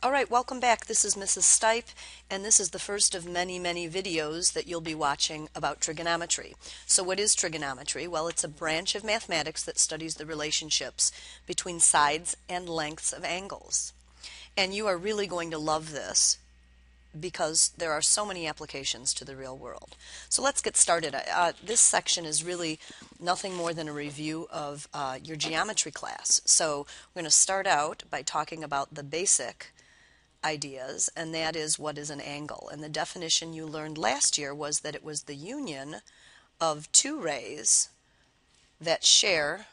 All right, welcome back. This is Mrs. Stipe, and this is the first of many, many videos that you'll be watching about trigonometry. So what is trigonometry? Well, it's a branch of mathematics that studies the relationships between sides and lengths of angles. And you are really going to love this because there are so many applications to the real world. So let's get started. This section is really nothing more than a review of your geometry class. So we're going to start out by talking about the basic ideas, and that is what is an angle. And the definition you learned last year was that it was the union of two rays that share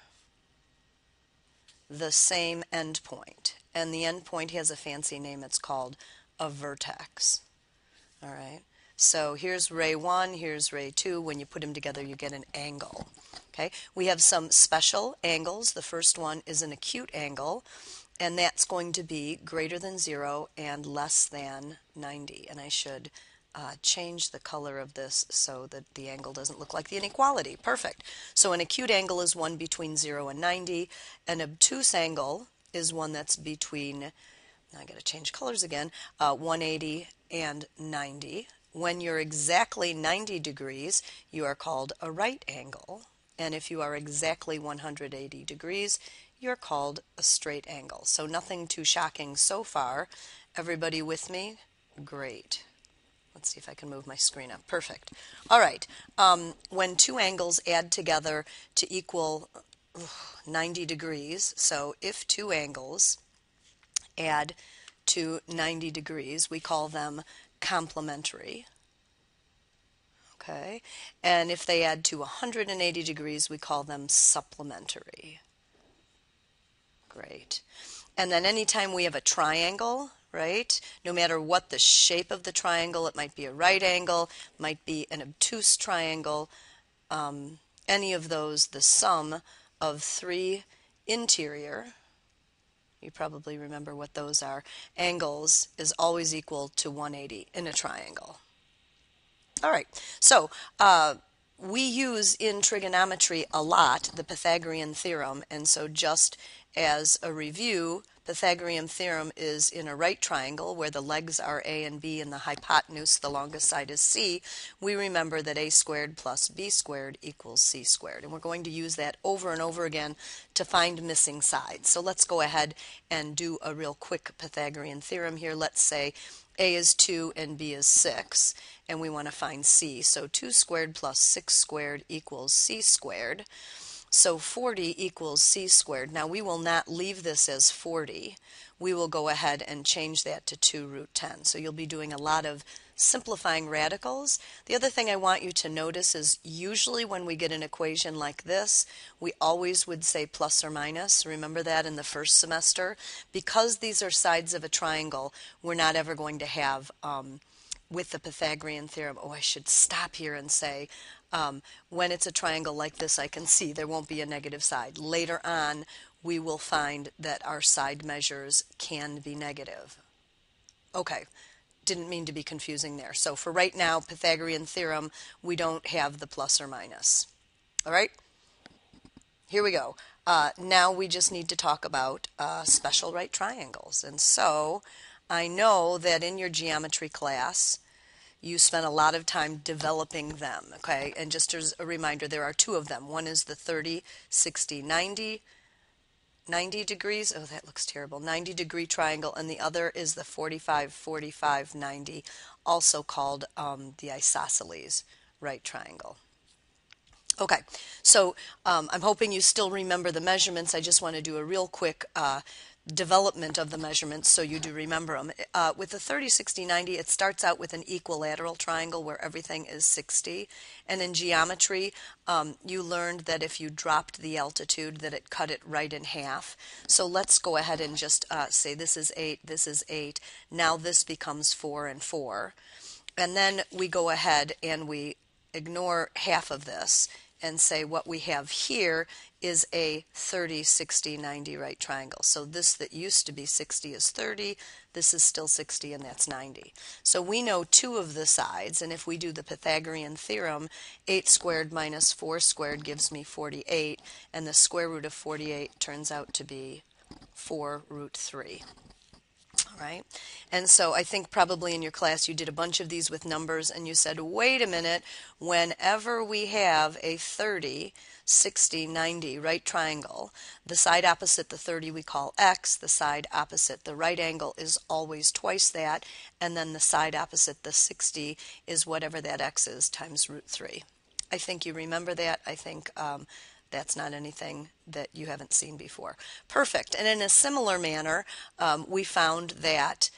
the same endpoint. And the endpoint has a fancy name. It's called a vertex. All right. So here's ray 1, here's ray 2. When you put them together, you get an angle. Okay. We have some special angles. The first one is an acute angle, and that's going to be greater than 0 and less than 90. And I should change the color of this so that the angle doesn't look like the inequality. Perfect. So an acute angle is one between 0 and 90. An obtuse angle is one that's between, I got to change colors again, 180 and 90. When you're exactly 90 degrees, you are called a right angle. And if you are exactly 180 degrees, you're called a straight angle. So nothing too shocking so far. Everybody with me? Great. Let's see if I can move my screen up. Perfect. All right. When two angles add together to equal 90 degrees, so if two angles add to 90 degrees, we call them complementary. Okay. And if they add to 180 degrees, we call them supplementary. Great. And then anytime we have a triangle, right, no matter what the shape of the triangle, it might be a right angle, might be an obtuse triangle, any of those, the sum of three interior, you probably remember what those are, angles is always equal to 180 in a triangle. All right, so we use in trigonometry a lot the Pythagorean theorem, and so just as a review, Pythagorean theorem is in a right triangle where the legs are a and b and the hypotenuse, the longest side, is c. We remember that a squared plus b squared equals c squared, and we're going to use that over and over again to find missing sides. So let's go ahead and do a real quick Pythagorean theorem here. Let's say a is 2 and b is 6, and we want to find c. So 2 squared plus 6 squared equals c squared. So 40 equals c squared. Now we will not leave this as 40. We will go ahead and change that to 2 root 10. So you'll be doing a lot of simplifying radicals. The other thing I want you to notice is usually when we get an equation like this, we always would say plus or minus. Remember that in the first semester? Because these are sides of a triangle, we're not ever going to have with the Pythagorean theorem, I should stop here and say, when it's a triangle like this, I can see there won't be a negative side. Later on, we will find that our side measures can be negative. Okay, didn't mean to be confusing there. So for right now, Pythagorean theorem, we don't have the plus or minus. All right, here we go. Now we just need to talk about special right triangles. And so I know that in your geometry class, you spent a lot of time developing them, okay? And just as a reminder, there are two of them. One is the 30, 60, 90 degrees. Oh, that looks terrible. 90 degree triangle. And the other is the 45, 45, 90, also called the isosceles right triangle. Okay, so I'm hoping you still remember the measurements. I just want to do a real quick development of the measurements so you do remember them. With the 30, 60, 90, it starts out with an equilateral triangle where everything is 60. And in geometry, you learned that if you dropped the altitude, that it cut it right in half. So let's go ahead and just say this is 8, this is 8. Now this becomes 4 and 4. And then we go ahead and we ignore half of this and say what we have here is a 30, 60, 90 right triangle. So this that used to be 60 is 30, this is still 60, and that's 90. So we know two of the sides, and if we do the Pythagorean theorem, 8 squared minus 4 squared gives me 48, and the square root of 48 turns out to be 4 root 3. All right? And so I think probably in your class you did a bunch of these with numbers and you said, wait a minute, whenever we have a 30, 60, 90 right triangle, the side opposite the 30 we call x, the side opposite the right angle is always twice that, and then the side opposite the 60 is whatever that x is times root 3. I think you remember that. I think that's not anything that you haven't seen before. Perfect. And in a similar manner, we found that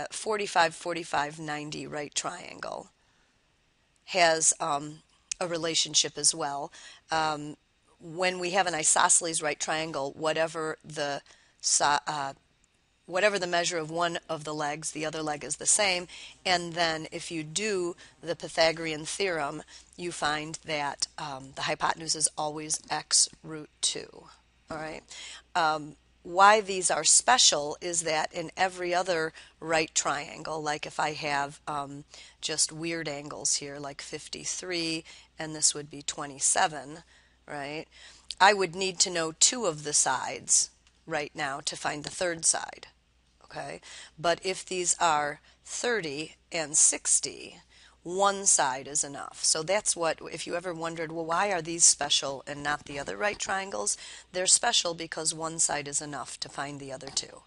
45, 45, 90 right triangle has a relationship as well. When we have an isosceles right triangle, whatever the measure of one of the legs, the other leg is the same. And then if you do the Pythagorean theorem, you find that the hypotenuse is always x root 2. All right. Why these are special is that in every other right triangle, like if I have just weird angles here, like 53, and this would be 27, right? I would need to know two of the sides right now to find the third side. Okay, but if these are 30 and 60, one side is enough. So that's what, if you ever wondered, well, why are these special and not the other right triangles? They're special because one side is enough to find the other two.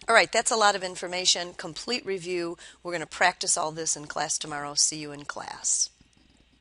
All right, that's a lot of information. Complete review. We're going to practice all this in class tomorrow. See you in class.